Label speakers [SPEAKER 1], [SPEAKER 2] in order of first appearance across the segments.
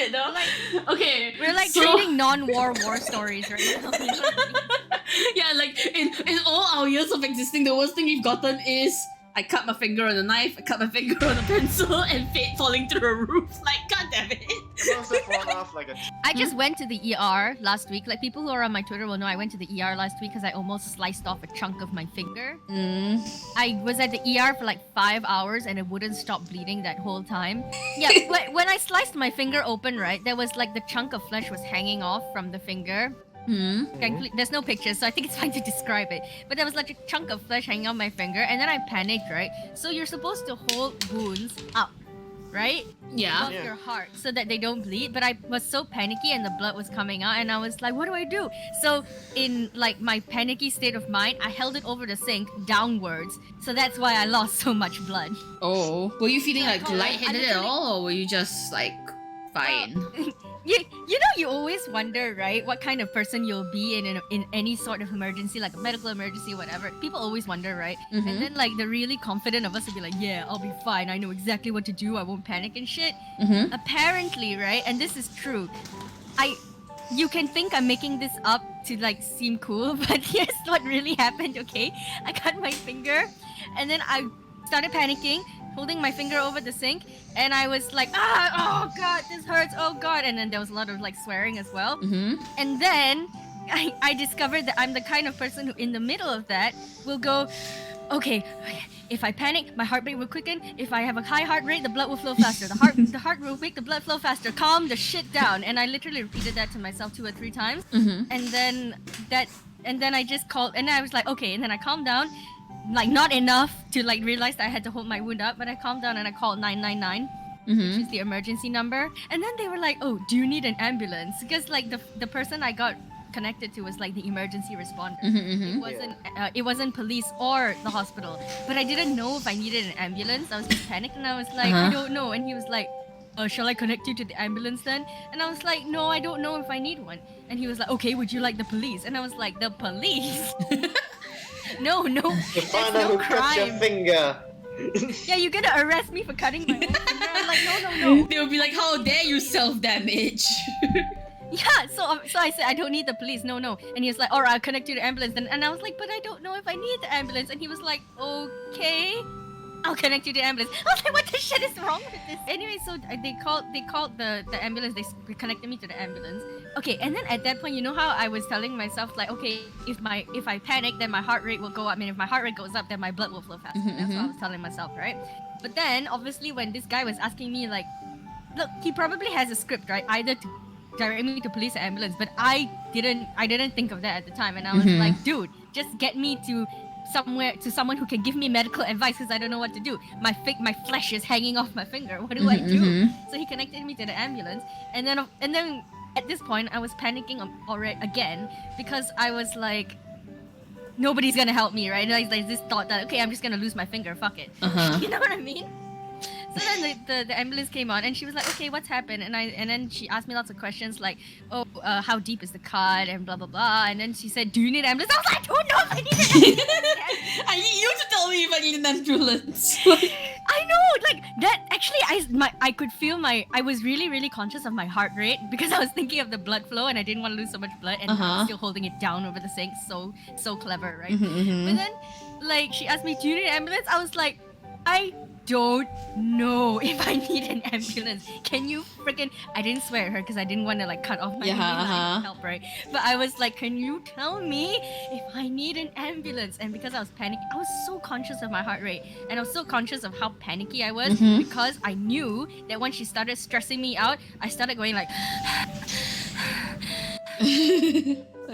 [SPEAKER 1] it though. Okay,
[SPEAKER 2] We're like
[SPEAKER 1] so...
[SPEAKER 2] trading non-war war stories right now. You know what I mean?
[SPEAKER 1] Yeah, like in all our years of existing, the worst thing we've gotten is I cut my finger on a knife, I cut my finger on a pencil, and fate falling through a roof. Like, god damn it.
[SPEAKER 3] I've also fallen off like a.
[SPEAKER 2] I just went to the ER last week. Like people who are on my Twitter will know I went to the ER last week because I almost sliced off a chunk of my finger. I was at the ER for like 5 hours and it wouldn't stop bleeding that whole time. Yeah, when I sliced my finger open, right, there was like the chunk of flesh was hanging off from the finger. Thankfully, there's no pictures, so I think it's fine to describe it. But there was like a chunk of flesh hanging on my finger, and then I panicked, right? So you're supposed to hold wounds up, right?
[SPEAKER 1] Yeah.
[SPEAKER 2] Above your heart, so that they don't bleed. But I was so panicky, and the blood was coming out, and I was like, what do I do? So in like my panicky state of mind, I held it over the sink downwards. So that's why I lost so much blood.
[SPEAKER 1] Oh. Were you feeling like
[SPEAKER 2] Oh,
[SPEAKER 1] lightheaded at all, or were you just like fine?
[SPEAKER 2] You know, you always wonder, right, what kind of person you'll be in any sort of emergency, like a medical emergency, whatever. People always wonder, right? And then like the really confident of us will be like, yeah, I'll be fine. I know exactly what to do. I won't panic and shit. Apparently, right, and this is true. You can think I'm making this up to like seem cool, but here's what really happened. Okay, I cut my finger, and then I started panicking, holding my finger over the sink, and I was like, oh god, this hurts, oh god, and then there was a lot of like swearing as well. And then I discovered that I'm the kind of person who in the middle of that will go, okay, if I panic, my heart rate will quicken. If I have a high heart rate, the blood will flow faster. The heart will make the blood flow faster. Calm the shit down. And I literally repeated that to myself 2 or 3 times. And then I just called, and I was like, okay, and then I calmed down. Like not enough to like realize that I had to hold my wound up, but I calmed down and I called 999, which is the emergency number. And then they were like, oh, do you need an ambulance? Because like the person I got connected to was like the emergency responder. It wasn't police or the hospital. But I didn't know if I needed an ambulance. I was just panicked and I was like, I don't know. And he was like, shall I connect you to the ambulance then? And I was like, no, I don't know if I need one. And he was like, okay, would you like the police? And I was like, the police? No,
[SPEAKER 3] To find out
[SPEAKER 2] no
[SPEAKER 3] who cut your
[SPEAKER 2] crime.
[SPEAKER 3] finger.
[SPEAKER 2] Yeah, you're gonna arrest me for cutting my own finger? I'm like, no.
[SPEAKER 1] They'll be like, how dare you self-damage?
[SPEAKER 2] Yeah, so I said, I don't need the police, no. And he was like, alright, I'll connect you to the ambulance. And I was like, but I don't know if I need the ambulance. And he was like, okay, I'll connect you to the ambulance. I was like, what the shit is wrong with this? Anyway, so they called the ambulance, they connected me to the ambulance. Okay, and then at that point, you know how I was telling myself like, okay, if I panic, then my heart rate will go up. I mean, if my heart rate goes up, then my blood will flow faster. That's what I was telling myself, right? But then, obviously, when this guy was asking me like, look, he probably has a script, right? Either to direct me to police or ambulance, but I didn't think of that at the time, and I was like, dude, just get me to someone who can give me medical advice because I don't know what to do. My flesh is hanging off my finger. What do I do? So he connected me to the ambulance, and then at this point I was panicking already again because I was like, nobody's gonna help me, right? Like this thought that okay, I'm just gonna lose my finger. Fuck it. You know what I mean? So then the ambulance came on and she was like, okay, what's happened? And then she asked me lots of questions like, oh, how deep is the cut and blah blah blah. And then she said, do you need an ambulance? I was like, I don't know if I need an ambulance.
[SPEAKER 1] I need you to tell me if I need an ambulance.
[SPEAKER 2] I know, like that. Actually, I could feel I was really conscious of my heart rate because I was thinking of the blood flow and I didn't want to lose so much blood and I was still holding it down over the sink. So clever, right? But then, like, she asked me, do you need an ambulance? I was like, I don't know if I need an ambulance. Can you freaking... I didn't swear at her because I didn't want to like cut off my help, right? But I was like, can you tell me if I need an ambulance? And because I was panicking, I was so conscious of my heart rate and I was so conscious of how panicky I was because I knew that when she started stressing me out, I started going like...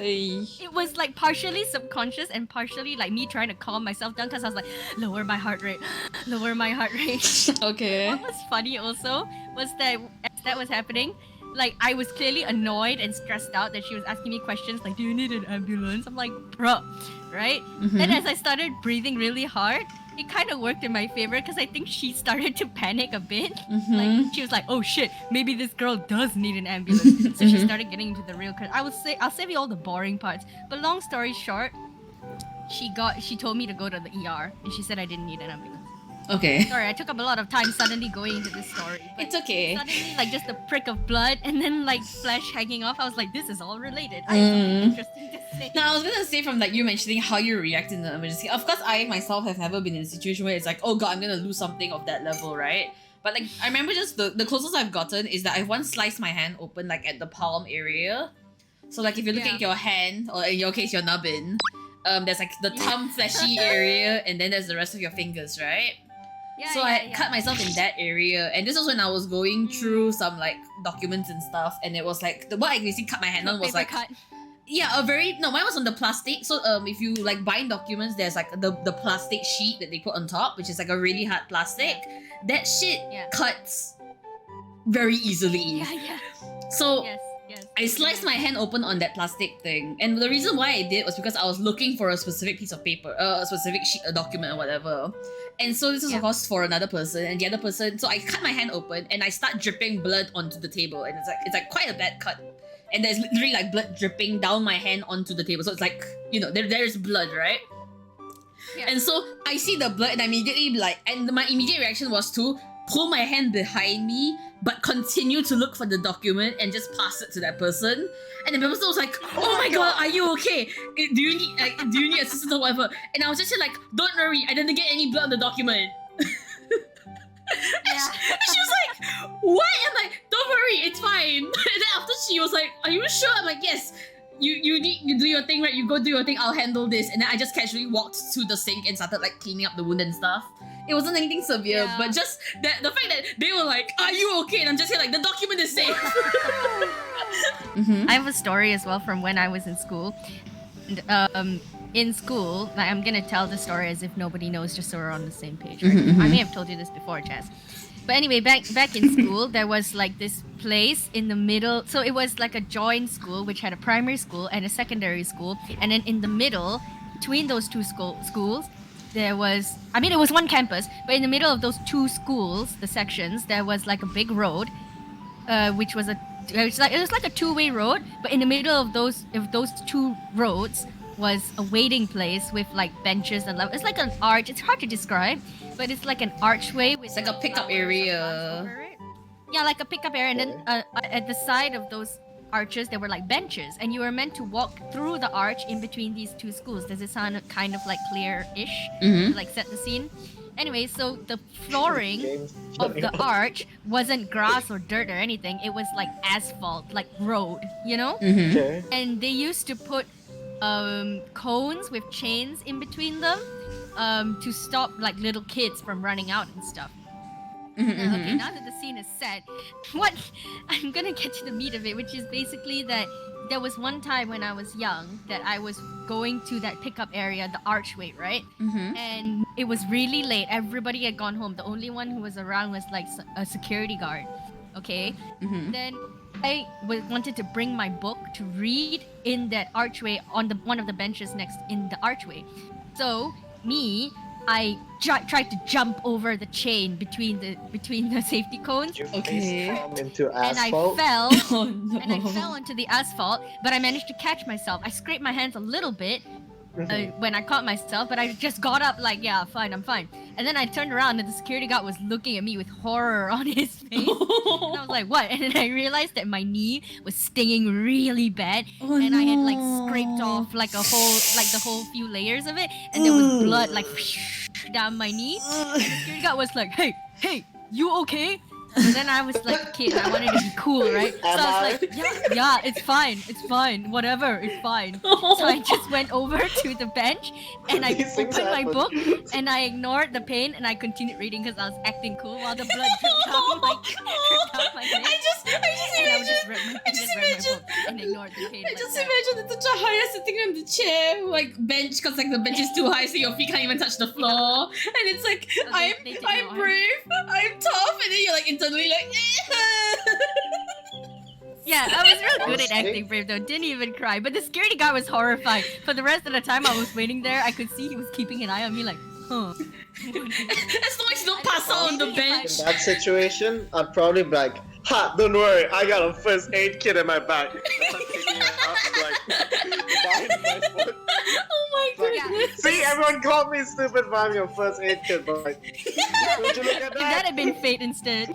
[SPEAKER 2] It was like partially subconscious and partially like me trying to calm myself down because I was like, lower my heart rate.
[SPEAKER 1] Okay.
[SPEAKER 2] What was funny also was that as that was happening, like I was clearly annoyed and stressed out that she was asking me questions like, do you need an ambulance? I'm like, bruh, right? And as I started breathing really hard, it kind of worked in my favor because I think she started to panic a bit. Like she was like, "Oh shit, maybe this girl does need an ambulance." So she started getting into the real. I'll save you all the boring parts. But long story short, she told me to go to the ER and she said I didn't need an ambulance.
[SPEAKER 1] Okay.
[SPEAKER 2] Sorry, I took up a lot of time suddenly going into this story. But
[SPEAKER 1] It's okay.
[SPEAKER 2] suddenly, like, just a prick of blood and then, like, flesh hanging off. I was like, this is all related. I have something interesting to say.
[SPEAKER 1] Now, I was gonna say from like you mentioning how you react in the emergency. Of course, I myself have never been in a situation where it's like, oh god, I'm gonna lose something of that level, right? But like, I remember just the closest I've gotten is that I once sliced my hand open like at the palm area. So like, if you're looking at your hand, or in your case, your nubbin, there's like the thumb fleshy area, and then there's the rest of your fingers, right? So I cut myself in that area, and this was when I was going through some like documents and stuff, and it was like what I basically cut my hand on was like
[SPEAKER 2] cut.
[SPEAKER 1] mine was on the plastic. So if you like bind documents, there's like the plastic sheet that they put on top, which is like a really hard plastic. That shit cuts very easily. So I sliced my hand open on that plastic thing, and the reason why I did was because I was looking for a specific piece of paper, a specific sheet, a document, or whatever. And so this was of course for another person, and the other person. So I cut my hand open, and I start dripping blood onto the table, and it's like quite a bad cut, and there's literally like blood dripping down my hand onto the table. So it's like, you know, there's blood, right? And so I see the blood, and I immediately and my immediate reaction was to pull my hand behind me, but continue to look for the document and just pass it to that person. And the person was like, "Oh my god, are you okay? Do you need assistance or whatever?" And I was just like, "Don't worry, I didn't get any blood on the document." She was like, "What?" I'm like, "Don't worry, it's fine." And then after she was like, "Are you sure?" I'm like, "Yes. You do your thing, right? You go do your thing, I'll handle this." And then I just casually walked to the sink and started like cleaning up the wound and stuff. It wasn't anything severe, but just that the fact that they were like, "Are you okay?" And I'm just here like, the document is safe.
[SPEAKER 2] I have a story as well from when I was in school. And, in school, like, I'm gonna tell the story as if nobody knows, just so we're on the same page. Right? I may have told you this before, Jazz. But anyway, back in school, there was like this place in the middle. So it was like a joint school, which had a primary school and a secondary school. And then in the middle, between those two schools, there was, I mean, it was one campus, but in the middle of those two schools, the sections, there was like a big road, which was it was like a two-way road. But in the middle of those two roads was a waiting place with like benches and it's like an arch. It's hard to describe, but it's like an archway with
[SPEAKER 1] like a pickup area.
[SPEAKER 2] Yeah, like a pickup area, and then at the side of those arches there were like benches, and you were meant to walk through the arch in between these two schools. Does it sound kind of like clear-ish? To, like, set the scene? Anyway, so the flooring of the arch wasn't grass or dirt or anything. It was like asphalt, like road, you know? And they used to put cones with chains in between them to stop like little kids from running out and stuff. Okay, now that the scene is set, I'm gonna get to the meat of it, which is basically that there was one time when I was young that I was going to that pickup area, the archway, right? And it was really late. Everybody had gone home. The only one who was around was like a security guard. Okay? Then I wanted to bring my book to read in that archway on one of the benches next in the archway. So I tried to jump over the chain between the safety cones.
[SPEAKER 3] Into asphalt.
[SPEAKER 2] And I fell.
[SPEAKER 1] Oh, no.
[SPEAKER 2] And I fell onto the asphalt, but I managed to catch myself. I scraped my hands a little bit when I caught myself, but I just got up like, yeah, fine, I'm fine. And then I turned around and the security guard was looking at me with horror on his face. And I was like, what? And then I realized that my knee was stinging really bad, and I had like scraped off like the whole few layers of it, and there was blood like down my knee. And the security guard was like, hey, you okay? And then I was like a kid, I wanted to be cool, right? So I was like, yeah, it's fine, whatever, it's fine. So I just went over to the bench and I opened my book and I ignored the pain and I continued reading because I was acting cool while the blood dripped down my neck. I just imagine and ignored the pain.
[SPEAKER 1] I just imagine it's such a high sitting on the chair, like bench, because like the bench is too high so your feet can't even touch the floor. And it's like, I'm brave, I'm tough, and then you're like internally like
[SPEAKER 2] yeah, I was real good at acting brave though, didn't even cry. But the security guard was horrified. For the rest of the time I was waiting there, I could see he was keeping an eye on me like, huh.
[SPEAKER 1] as long as you don't pass out on the bench.
[SPEAKER 3] In that situation, I'd probably be like, ha, don't worry, I got a first aid kit in my bag.
[SPEAKER 1] Oh my goodness.
[SPEAKER 3] See, everyone called me stupid for having a first aid kit, but like, Would you look at
[SPEAKER 2] If that
[SPEAKER 3] that?
[SPEAKER 2] had been fate instead.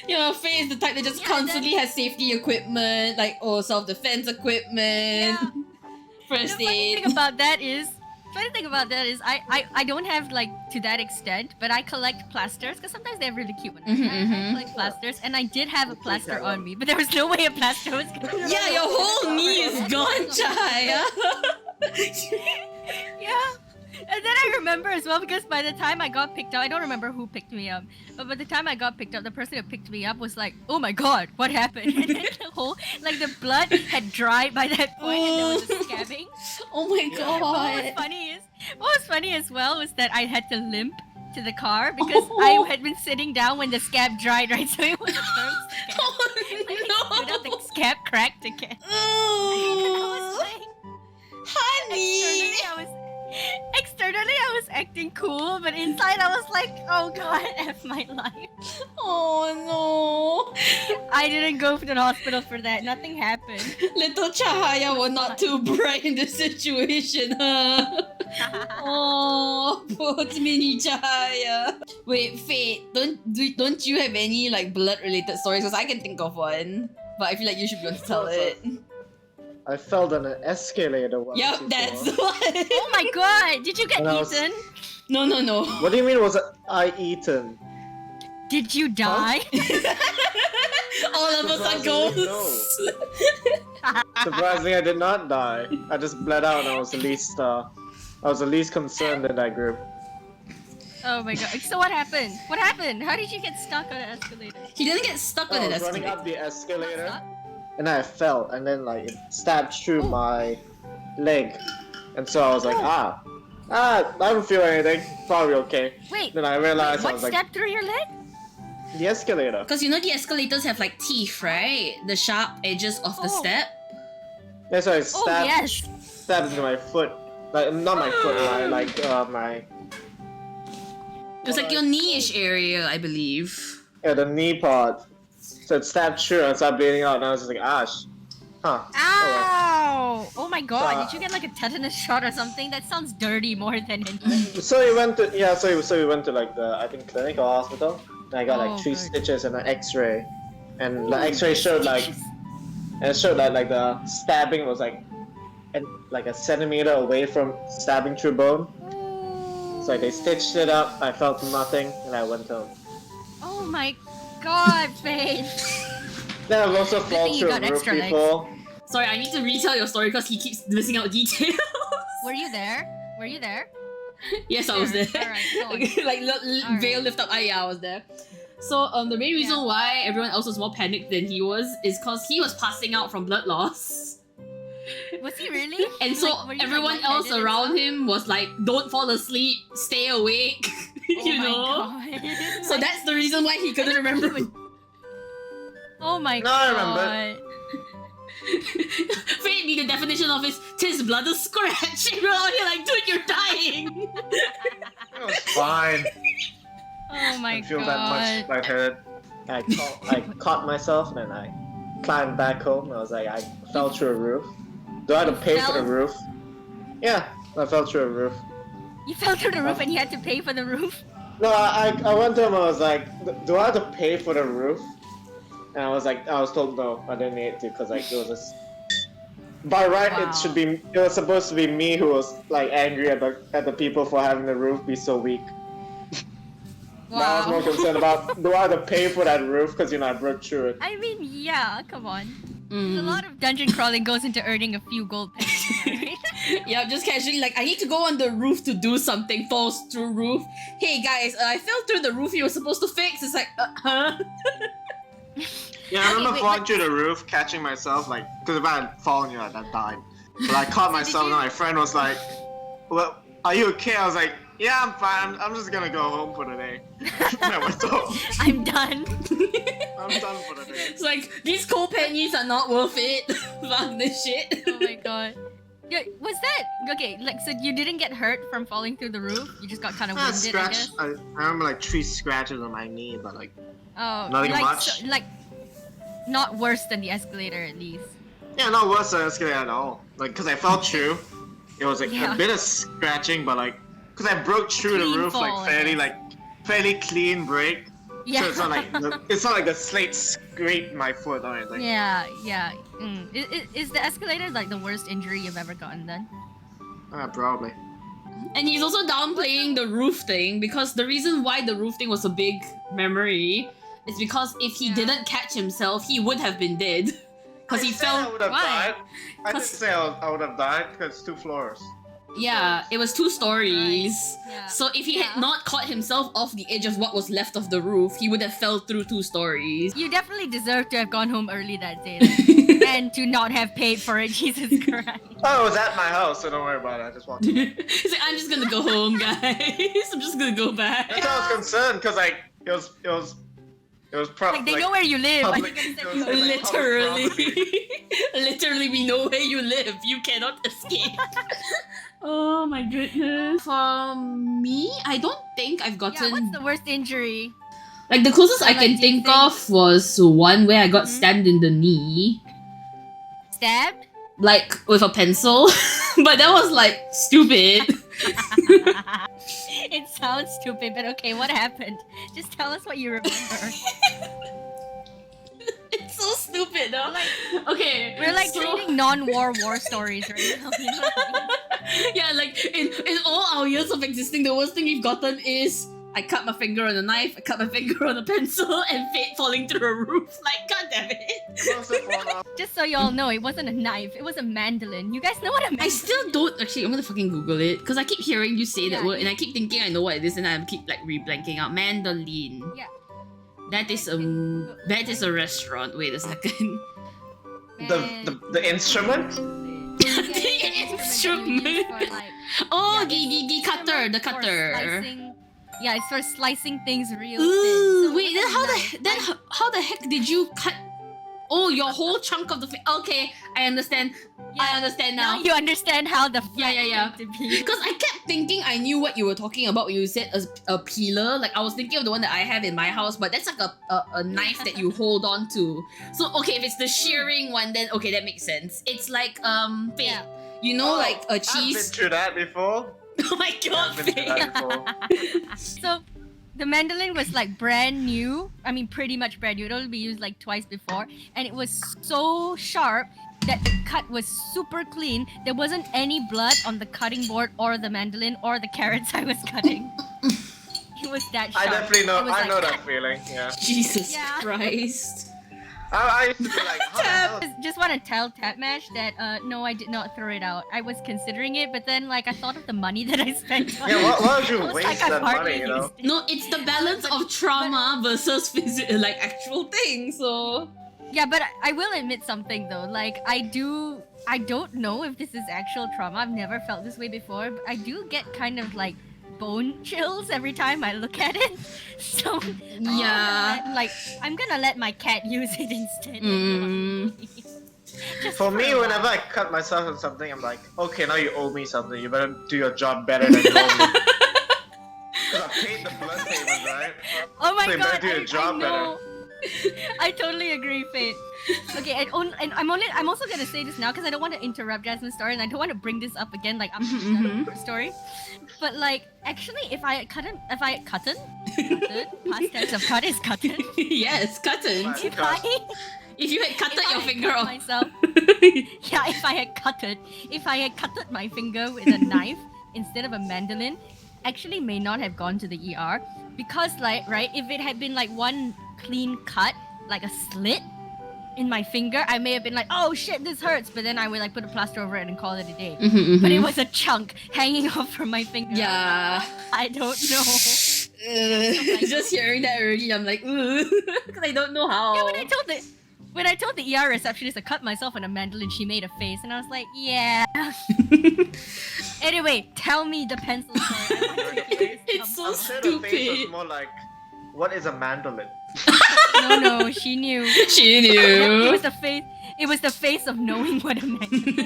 [SPEAKER 1] You know, Faye is the type that just
[SPEAKER 2] Yeah,
[SPEAKER 1] constantly has safety equipment, like self-defense equipment,
[SPEAKER 2] Yeah.
[SPEAKER 1] first
[SPEAKER 2] The funny
[SPEAKER 1] aid.
[SPEAKER 2] thing about that is, I don't have like to that extent, but I collect plasters because sometimes they have really cute ones. I collect plasters, and I did have a plaster on me, but there was no way a plaster was gonna.
[SPEAKER 1] Yeah, your whole knee is gone, Chaya.
[SPEAKER 2] Yeah. And then I remember as well because by the time I got picked up, I don't remember who picked me up, but by the time I got picked up, the person who picked me up was like, "Oh my god, what happened?" And then the whole, like the blood had dried by that point, and there was a scabbing.
[SPEAKER 1] Oh my
[SPEAKER 2] What was
[SPEAKER 1] god.
[SPEAKER 2] funny as well was that I had to limp to the car because I had been sitting down when the scab dried, right? So it was a firm scab.
[SPEAKER 1] Oh
[SPEAKER 2] Like,
[SPEAKER 1] no.
[SPEAKER 2] the scab cracked again. I was
[SPEAKER 1] Oh,
[SPEAKER 2] like,
[SPEAKER 1] honey.
[SPEAKER 2] externally I was acting cool, but inside I was like, oh god, F my life.
[SPEAKER 1] Oh
[SPEAKER 2] I didn't go to the hospital for that. Nothing happened.
[SPEAKER 1] no. Little Chahaya was not too bright in this situation, huh? Oh, poor mini Chahaya. Wait, Fate, don't you have any like blood related stories? Because I can think of one, but I feel like you should be able to tell it.
[SPEAKER 3] I fell down an escalator once.
[SPEAKER 1] Yep,
[SPEAKER 3] before.
[SPEAKER 1] that's the one.
[SPEAKER 2] Oh my god, did you get
[SPEAKER 3] When I was-
[SPEAKER 2] eaten?
[SPEAKER 1] No, no, no.
[SPEAKER 3] What do you mean was I eaten?
[SPEAKER 2] Did you die?
[SPEAKER 1] All of us are
[SPEAKER 3] Surprisingly,
[SPEAKER 1] ghosts.
[SPEAKER 3] Surprisingly, I did not die. I just bled out, and I was the least concerned in that group.
[SPEAKER 2] Oh my god. So what happened? What happened? How did you get stuck on an escalator?
[SPEAKER 1] He didn't get stuck
[SPEAKER 3] I
[SPEAKER 1] on
[SPEAKER 3] was
[SPEAKER 1] an
[SPEAKER 3] running
[SPEAKER 1] escalator.
[SPEAKER 3] up the escalator,
[SPEAKER 2] Stuck?
[SPEAKER 3] and I fell, and then like it stabbed through my leg, and so I was like, I don't feel anything, probably okay.
[SPEAKER 2] Wait,
[SPEAKER 3] Then I realized I
[SPEAKER 2] what
[SPEAKER 3] was like,
[SPEAKER 2] stepped through your leg?
[SPEAKER 3] the escalator.
[SPEAKER 1] Because you know the escalators have like teeth, right? The sharp edges of the
[SPEAKER 2] Oh.
[SPEAKER 1] step.
[SPEAKER 3] That's why I
[SPEAKER 2] Oh
[SPEAKER 3] stabbed,
[SPEAKER 2] yes.
[SPEAKER 3] stabbed into my foot. Like not my foot, my
[SPEAKER 1] It was like your knee-ish area, I believe.
[SPEAKER 3] the knee part. So it stabbed through and started bleeding out, and I was just like, Huh. Oh,
[SPEAKER 2] Ow! Oh my god,
[SPEAKER 3] So,
[SPEAKER 2] did you get like a tetanus shot or something? That sounds dirty more than anything.
[SPEAKER 3] well. So we went to so we went to like the I think clinic or hospital. And I got
[SPEAKER 2] Oh,
[SPEAKER 3] like 3
[SPEAKER 2] good.
[SPEAKER 3] stitches and an X-ray, and the X-ray showed like like the stabbing was like a centimeter away from stabbing through bone. So like, they stitched it up. I felt nothing, and I went home.
[SPEAKER 2] Oh my god, Faith.
[SPEAKER 3] Then I've also
[SPEAKER 2] thing
[SPEAKER 3] fallen
[SPEAKER 2] you
[SPEAKER 3] through
[SPEAKER 2] got
[SPEAKER 3] a roof
[SPEAKER 2] extra legs.
[SPEAKER 3] before.
[SPEAKER 1] Sorry, I need to retell your story because he keeps missing out details.
[SPEAKER 2] Were you there? Were you there?
[SPEAKER 1] Yes, I was there.
[SPEAKER 2] Alright, go on.
[SPEAKER 1] Like
[SPEAKER 2] Alright.
[SPEAKER 1] veil lift up. Yeah, I was there. So the main reason
[SPEAKER 2] Yeah.
[SPEAKER 1] why everyone else was more panicked than he was is because he was passing out from blood loss.
[SPEAKER 2] Was he really?
[SPEAKER 1] And so
[SPEAKER 2] Like, were you, like,
[SPEAKER 1] everyone else
[SPEAKER 2] lightheaded and
[SPEAKER 1] around
[SPEAKER 2] stuff?
[SPEAKER 1] him was like, don't fall asleep, stay awake. You
[SPEAKER 2] Oh my
[SPEAKER 1] know?
[SPEAKER 2] god.
[SPEAKER 1] So that's the reason why he couldn't remember.
[SPEAKER 2] Oh my
[SPEAKER 3] Now I
[SPEAKER 2] god.
[SPEAKER 3] remember.
[SPEAKER 1] Fate me the definition of his tis blood a scratch. And we're all here like, dude, you're dying.
[SPEAKER 3] It was fine.
[SPEAKER 2] Oh my
[SPEAKER 3] I feel
[SPEAKER 2] god.
[SPEAKER 3] that much lightheaded. I caught myself, and then I climbed back home. I was like, I fell through a roof. Do I have to pay for the
[SPEAKER 2] fell?
[SPEAKER 3] roof? Yeah, I fell through a roof.
[SPEAKER 2] You fell through the roof and you had to pay for the roof?
[SPEAKER 3] No, I went to him. I was like, do I have to pay for the roof? And I was told no, I didn't need to because like it was just. By right,
[SPEAKER 2] Wow.
[SPEAKER 3] it was supposed to be me who was like angry at the people for having the roof be so weak. But I was more concerned about do I have to pay for that roof because I broke through it.
[SPEAKER 2] I mean, yeah, come on. A
[SPEAKER 1] Mm.
[SPEAKER 2] lot of dungeon crawling goes into earning a few gold pennies, right?
[SPEAKER 1] Yeah, just casually like, I need to go on the roof to do something, falls through roof. Hey guys, I fell through the roof you were supposed to fix. It's like, huh?
[SPEAKER 3] Yeah, I remember
[SPEAKER 2] wait,
[SPEAKER 3] falling
[SPEAKER 2] what-
[SPEAKER 3] through the roof, catching myself, like, because if I had fallen, I'd have died. But I caught myself,
[SPEAKER 2] you-
[SPEAKER 3] and my friend was like, "Well, are you okay?" I was like, "Yeah, I'm fine. I'm just gonna go home for the day." And I went home.
[SPEAKER 2] I'm done.
[SPEAKER 3] I'm done for the day.
[SPEAKER 1] It's like, these cold pennies are not worth it. Fuck this shit.
[SPEAKER 2] Oh my god. Yeah, was that okay? Like, so you didn't get hurt from falling through the roof? You just got kind of winded, I
[SPEAKER 3] Scratch.
[SPEAKER 2] guess.
[SPEAKER 3] I remember like 3 scratches on my knee, but like,
[SPEAKER 2] Oh,
[SPEAKER 3] Nothing
[SPEAKER 2] like,
[SPEAKER 3] much.
[SPEAKER 2] So, like, not worse than the escalator at least.
[SPEAKER 3] yeah, not worse than escalator at all. Like, because I fell through, it was like
[SPEAKER 2] Yeah.
[SPEAKER 3] a bit of scratching, but like, because I broke through the
[SPEAKER 2] clean
[SPEAKER 3] roof
[SPEAKER 2] fall, I
[SPEAKER 3] like fairly
[SPEAKER 2] guess.
[SPEAKER 3] like fairly clean break.
[SPEAKER 2] Yeah.
[SPEAKER 3] So it's not like the slate scraped my foot or anything.
[SPEAKER 2] Yeah. Is the escalator like the worst injury you've ever gotten then?
[SPEAKER 3] Probably.
[SPEAKER 1] And he's also downplaying the roof thing because the reason why the roof thing was a big memory is because if he didn't catch himself, he would have been dead. Because he fell.
[SPEAKER 3] I would have
[SPEAKER 2] Why?
[SPEAKER 3] died. I didn't say I would have died because 2 floors.
[SPEAKER 1] Yeah, it was 2 stories.
[SPEAKER 2] Yeah.
[SPEAKER 1] So if he had not caught himself off the edge of what was left of the roof, he would have fell through 2 stories.
[SPEAKER 2] You definitely deserve to have gone home early that day then. And to not have paid for it, Jesus Christ.
[SPEAKER 3] Oh, it was at my house, so don't worry about it. I just walked away.
[SPEAKER 1] He's like, I'm just gonna go home, guys. I'm just gonna go back.
[SPEAKER 3] That's why I was concerned because like it was probably
[SPEAKER 2] Like they know where you live. Are you
[SPEAKER 3] public-
[SPEAKER 2] gonna say
[SPEAKER 3] it was
[SPEAKER 2] you
[SPEAKER 3] like
[SPEAKER 1] Literally.
[SPEAKER 3] public
[SPEAKER 1] Literally, we know where you live. You cannot escape. Oh my goodness. For me, I don't think I've
[SPEAKER 2] Yeah,
[SPEAKER 1] gotten...
[SPEAKER 2] what's the worst injury?
[SPEAKER 1] Like, the closest I
[SPEAKER 2] Like,
[SPEAKER 1] can
[SPEAKER 2] do you
[SPEAKER 1] think
[SPEAKER 2] think-
[SPEAKER 1] of was one where I got
[SPEAKER 2] Mhm.
[SPEAKER 1] stabbed in the knee.
[SPEAKER 2] Stabbed?
[SPEAKER 1] Like, with a pencil. But that was, like, stupid.
[SPEAKER 2] It sounds stupid, but okay, what happened? Just tell us what you remember.
[SPEAKER 1] It's so stupid, though. Okay.
[SPEAKER 2] We're like
[SPEAKER 1] so...
[SPEAKER 2] treating non-war war stories right now. You know what I mean?
[SPEAKER 1] Yeah, like, in all our years of existing, the worst thing we've gotten is I cut my finger on a knife, I cut my finger on a pencil, and fate falling through a roof. Like, god damn it.
[SPEAKER 3] Most of all,
[SPEAKER 2] Just so y'all know, it wasn't a knife, it was a mandolin. You guys know what a mandolin
[SPEAKER 1] I still don't actually. I'm gonna fucking Google it because I keep hearing you say that
[SPEAKER 2] Yeah,
[SPEAKER 1] word, and I keep thinking I know what it is, and I keep like re-blanking out. Mandolin.
[SPEAKER 2] Yeah.
[SPEAKER 1] That is a restaurant. Wait a second.
[SPEAKER 3] the instrument.
[SPEAKER 1] The instrument. Oh, the cutter, the cutter.
[SPEAKER 2] Yeah, it's for slicing things real
[SPEAKER 1] Ooh,
[SPEAKER 2] thin. So
[SPEAKER 1] wait.
[SPEAKER 2] it
[SPEAKER 1] Then
[SPEAKER 2] wasn't a knife.
[SPEAKER 1] how the heck did you cut? Oh, your whole chunk of the okay, I understand. I understand now.
[SPEAKER 2] Now you understand how the
[SPEAKER 1] Yeah.
[SPEAKER 2] to be.
[SPEAKER 1] Because I kept thinking I knew what you were talking about when you said a peeler. Like I was thinking of the one that I have in my house, but that's like a knife that you hold on to. So okay, if it's the shearing one, then okay, that makes sense. It's like Fate.
[SPEAKER 2] Yeah.
[SPEAKER 1] You know, like a
[SPEAKER 3] I've been
[SPEAKER 1] cheese.
[SPEAKER 3] through that before.
[SPEAKER 1] Oh my god,
[SPEAKER 3] I've been through
[SPEAKER 1] Fate.
[SPEAKER 3] that before.
[SPEAKER 2] So the mandolin was like brand new. I mean, pretty much brand new. It only been used like twice before, and it was so sharp that the cut was super clean. There wasn't any blood on the cutting board or the mandolin or the carrots I was cutting. It was that sharp.
[SPEAKER 3] I definitely know.
[SPEAKER 2] It was
[SPEAKER 3] I
[SPEAKER 2] like,
[SPEAKER 3] know that feeling. Yeah.
[SPEAKER 1] Jesus
[SPEAKER 2] Yeah.
[SPEAKER 1] Christ.
[SPEAKER 3] I used to be like, how the hell?
[SPEAKER 2] Just want to tell Tapmash that no, I did not throw it out. I was considering it, but then like I thought of the money that I spent on
[SPEAKER 3] Yeah,
[SPEAKER 2] it.
[SPEAKER 3] why would you
[SPEAKER 2] I was
[SPEAKER 3] waste
[SPEAKER 2] like, I've
[SPEAKER 3] that
[SPEAKER 2] hardly
[SPEAKER 3] money? You know.
[SPEAKER 2] used it.
[SPEAKER 1] No, it's the balance of trauma versus like actual things. So
[SPEAKER 2] Yeah, but I will admit something though. Like I don't know if this is actual trauma. I've never felt this way before. But I do get kind of like bone chills every time I look at it. So
[SPEAKER 1] yeah.
[SPEAKER 2] I'm gonna let my cat use it instead.
[SPEAKER 1] Mm.
[SPEAKER 2] Just
[SPEAKER 3] For me,
[SPEAKER 2] a
[SPEAKER 3] whenever
[SPEAKER 2] while.
[SPEAKER 3] I cut myself on something, I'm like, okay, now you owe me something. You better do your job better than you owe me. Because I paid the blood payment, right?
[SPEAKER 2] Oh my
[SPEAKER 3] So you better
[SPEAKER 2] god,
[SPEAKER 3] do your
[SPEAKER 2] I
[SPEAKER 3] job
[SPEAKER 2] know. I totally agree, Fate. Okay, and I'm also gonna say this now because I don't want to interrupt Jasmine's story and I don't want to bring this up again like after the story. But like, actually, if I had past tense of cut is cutted.
[SPEAKER 1] Yes, cutting.
[SPEAKER 3] Right.
[SPEAKER 2] If
[SPEAKER 1] If you had cut
[SPEAKER 2] I
[SPEAKER 1] your
[SPEAKER 2] had
[SPEAKER 1] finger
[SPEAKER 2] cut
[SPEAKER 1] off.
[SPEAKER 2] myself, yeah, if I had cut my finger with a knife instead of a mandolin, actually may not have gone to the ER because like right, if it had been like one clean cut, like a slit in my finger, I may have been like, oh shit, this hurts, but then I would like put a plaster over it and call it a day. But it was a chunk hanging off from my finger.
[SPEAKER 1] Yeah.
[SPEAKER 2] I don't know.
[SPEAKER 1] Just hearing that already, I'm like, ooh, because I don't know how.
[SPEAKER 2] Yeah, when I told the ER receptionist to cut myself on a mandolin, she made a face, and I was like, yeah. Anyway, tell me the pencil story. I want to hear this
[SPEAKER 1] It's so
[SPEAKER 3] I'm sure the face
[SPEAKER 1] stupid.
[SPEAKER 3] was more like, what is a mandolin?
[SPEAKER 2] No, she knew.
[SPEAKER 1] She
[SPEAKER 2] It
[SPEAKER 1] knew.
[SPEAKER 2] was the face. It was the face of knowing what a mandolin.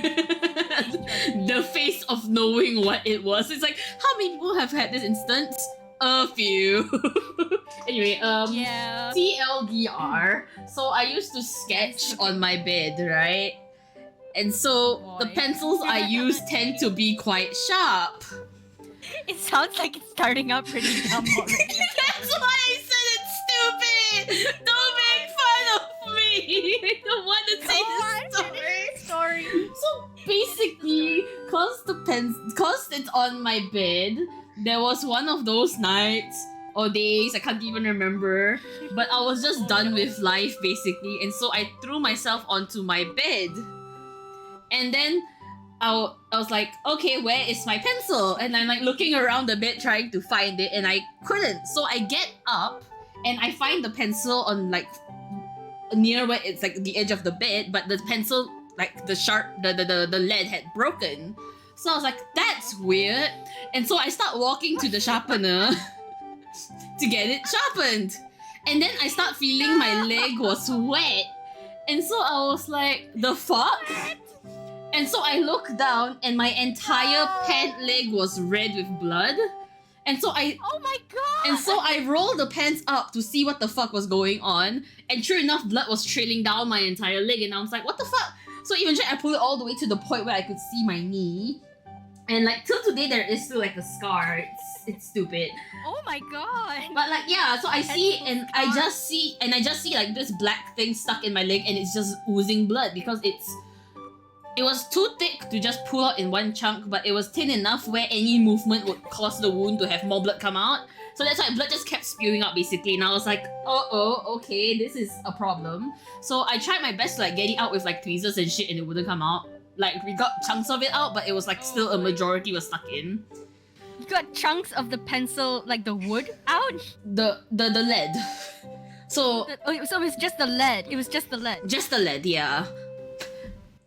[SPEAKER 1] The face of knowing what it was. It's like, how many people have had this instance? A few. Anyway,
[SPEAKER 2] Yeah.
[SPEAKER 1] TLDR. So I used to sketch on my bed, right? And so the
[SPEAKER 2] Boy.
[SPEAKER 1] pencils I use tend to be quite sharp.
[SPEAKER 2] It sounds like it's starting out pretty dumb already.
[SPEAKER 1] That's why I said it's stupid! Don't make fun of me! I don't want to say this story. So basically, cause it's on my bed, there was one of those nights or days, I can't even remember, but I was just done with life basically, and so I threw myself onto my bed. And then I was like, okay, where is my pencil? And I'm like looking around the bed trying to find it, and I couldn't. So I get up and I find the pencil on like near where it's like the edge of the bed, but the pencil, like the lead had broken. So I was like, that's weird. And so I start walking to the sharpener to get it sharpened. And then I start feeling my leg was wet. And so I was like, the fuck? And so I looked down and my entire pant leg was red with blood. And so
[SPEAKER 2] Oh my god!
[SPEAKER 1] And so I rolled the pants up to see what the fuck was going on. And sure enough, blood was trailing down my entire leg. And I was like, what the fuck? So eventually I pulled it all the way to the point where I could see my knee. And like till today there is still like a scar. It's stupid.
[SPEAKER 2] Oh my god!
[SPEAKER 1] But like yeah, so I see and I just see like this black thing stuck in my leg and it's just oozing blood because it was too thick to just pull out in one chunk, but it was thin enough where any movement would cause the wound to have more blood come out. So that's why blood just kept spewing out basically, and I was like, okay, this is a problem. So I tried my best to like get it out with like tweezers and shit, and it wouldn't come out. Like we got chunks of it out, but it was like still a majority was stuck in.
[SPEAKER 2] You got chunks of the pencil, like the wood, out?
[SPEAKER 1] The lead. So
[SPEAKER 2] So it was just the lead. It was just the lead.
[SPEAKER 1] just the lead, yeah.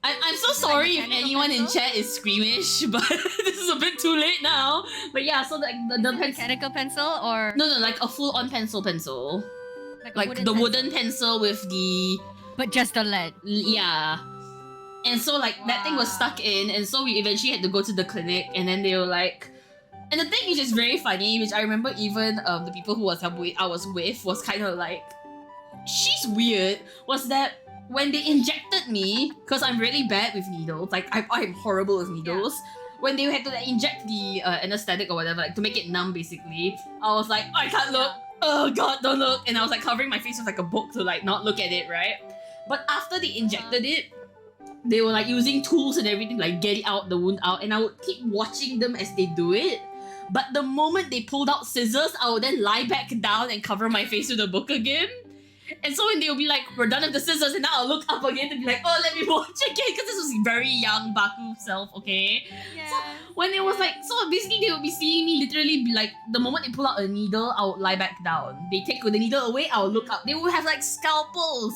[SPEAKER 1] I'm so sorry if
[SPEAKER 2] mechanical
[SPEAKER 1] anyone in
[SPEAKER 2] pencil?
[SPEAKER 1] chat is squeamish, but this is a bit too late now. But yeah, so like the pencil.
[SPEAKER 2] Mechanical pencil or
[SPEAKER 1] No, like a full-on pencil.
[SPEAKER 2] a
[SPEAKER 1] Like the wooden pencil with the
[SPEAKER 2] but just the lead.
[SPEAKER 1] yeah. And so like that thing was
[SPEAKER 2] Wow.
[SPEAKER 1] stuck in, and so we eventually had to go to the clinic, and then they were like, and the thing which is very funny, which I remember even the people who I was with was kind of like, she's weird, was that when they injected me, because I'm really bad with needles, like I'm horrible with needles. When they had to like, inject the anesthetic or whatever, like to make it numb basically, I was like, I can't look. Oh god, don't look. And I was like covering my face with like a book to like not look at it, right? But after they injected it, they were like using tools and everything like get it out, the wound out, and I would keep watching them as they do it. But the moment they pulled out scissors, I would then lie back down and cover my face with a book again. And so when they would be like, we're done with the scissors, and now I'll look up again to be like, oh, let me watch again, because this was very young Baku self, okay?
[SPEAKER 2] Yeah.
[SPEAKER 1] When it was like, so basically they would be seeing me literally be like, the moment they pull out a needle, I would lie back down. They take the needle away, I would look up. They would have like scalpels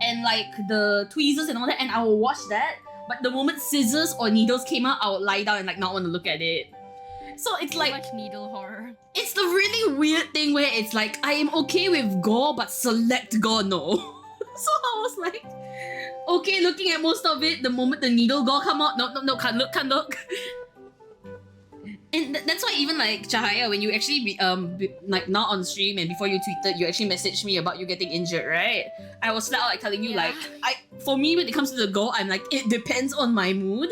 [SPEAKER 1] and like the tweezers and all that, and I will watch that. But the moment scissors or needles came out, I would lie down and like not want to look at it. So it's
[SPEAKER 2] So
[SPEAKER 1] like,
[SPEAKER 2] much needle horror.
[SPEAKER 1] it's the really weird thing where it's like, I am okay with gore, but select gore, no. So I was like, okay, looking at most of it, the moment the needle gore come out, no, can't look. And that's why even like Cahaya, when you actually like not on stream and before you tweeted, you actually messaged me about you getting injured, right? I was flat out like telling you like, for me when it comes to the gore, I'm like, it depends on my mood,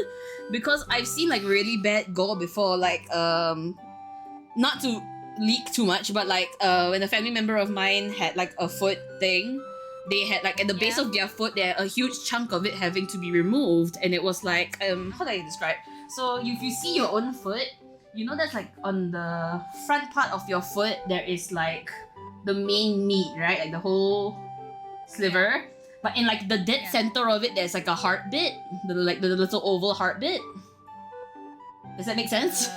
[SPEAKER 1] because I've seen like really bad gore before, like not to leak too much, but like when a family member of mine had like a foot thing, they had like at the base of their foot, there a huge chunk of it having to be removed, and it was like how do I describe? So if you see your own foot, you know that's like on the front part of your foot there is like the main meat, right? Like the whole sliver. But in like the dead center of it, there's like a heart bit, the little oval heart bit. Does that make sense?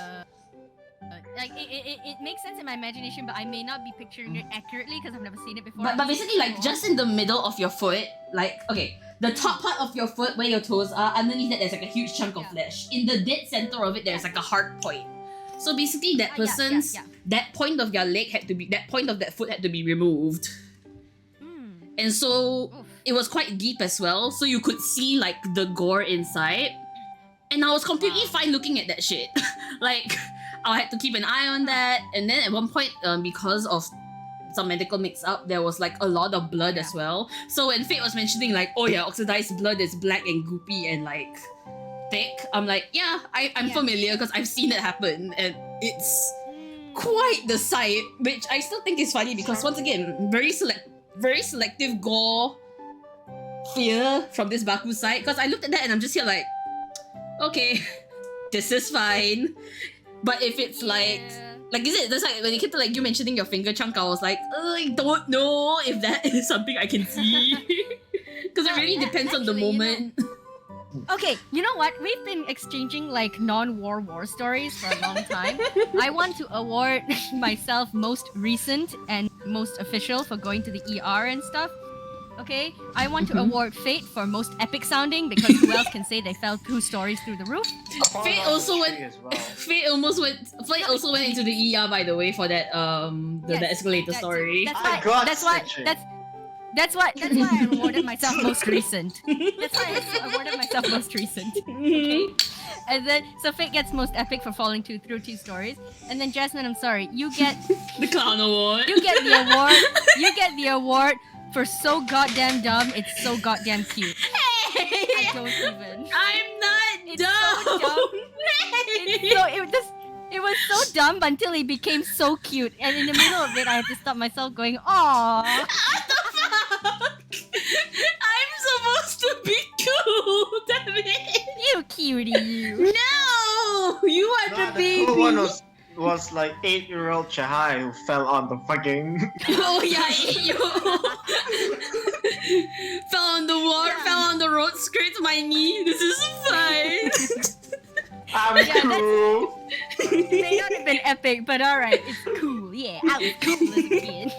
[SPEAKER 2] Like it makes sense in my imagination, but I may not be picturing it accurately because I've never seen it before.
[SPEAKER 1] But basically like just in the middle of your foot, like okay, the top part of your foot where your toes are, underneath that there's like a huge chunk of flesh. In the dead center of it, there's like a heart point. So basically that person's that point of your leg had to be, that point of that foot had to be removed. And so it was quite deep as well, so you could see like the gore inside. And I was completely fine looking at that shit. Like I had to keep an eye on that, and then at one point because of some medical mix-up, there was like a lot of blood as well. So when Fate was mentioning like, oh yeah, oxidized blood is black and goopy and like thick, I'm like, yeah, I'm familiar because I've seen it happen, and it's quite the sight, which I still think is funny because once again, very selective gore fear from this Baku side. Because I looked at that and I'm just here like, okay, this is fine. But if it's like is it? That's like when it came to like you mentioning your finger chunk, I was like, I don't know if that is something I can see. Because it really depends on the moment.
[SPEAKER 2] Okay, you know what? We've been exchanging like non-war war stories for a long time. I want to award myself most recent and most official for going to the ER and stuff. Okay, I want to award Fate for most epic sounding because who else can say they fell 2 stories through the roof?
[SPEAKER 1] Fate also went. Fate also went into the ER, by the way, for that the escalator story.
[SPEAKER 2] That's why I awarded myself most recent. That's why I awarded myself most recent. Okay. And then so Fate gets most epic for falling through 2 stories. And then Jasmine, I'm sorry, you get
[SPEAKER 1] the clown award.
[SPEAKER 2] You get the award. You get the award for so goddamn dumb, it's so goddamn cute.
[SPEAKER 1] Hey!
[SPEAKER 2] I don't even.
[SPEAKER 1] I'm not
[SPEAKER 2] It's
[SPEAKER 1] dumb.
[SPEAKER 2] so dumb. It was so dumb until it became so cute. And in the middle of it, I had to stop myself going, aww.
[SPEAKER 1] What the fuck? I'm supposed to be cool, damn it.
[SPEAKER 2] You cutie, you.
[SPEAKER 1] No! You are the baby.
[SPEAKER 3] The cool one was like 8-year-old Chahai who fell on the fucking...
[SPEAKER 1] Oh yeah, 8-year-old. Fell on the wall, fell on the road, scraped my knee. This is fine.
[SPEAKER 3] I'm cool.
[SPEAKER 2] It may not have been epic, but alright, it's cool. Yeah, I was cool as a kid.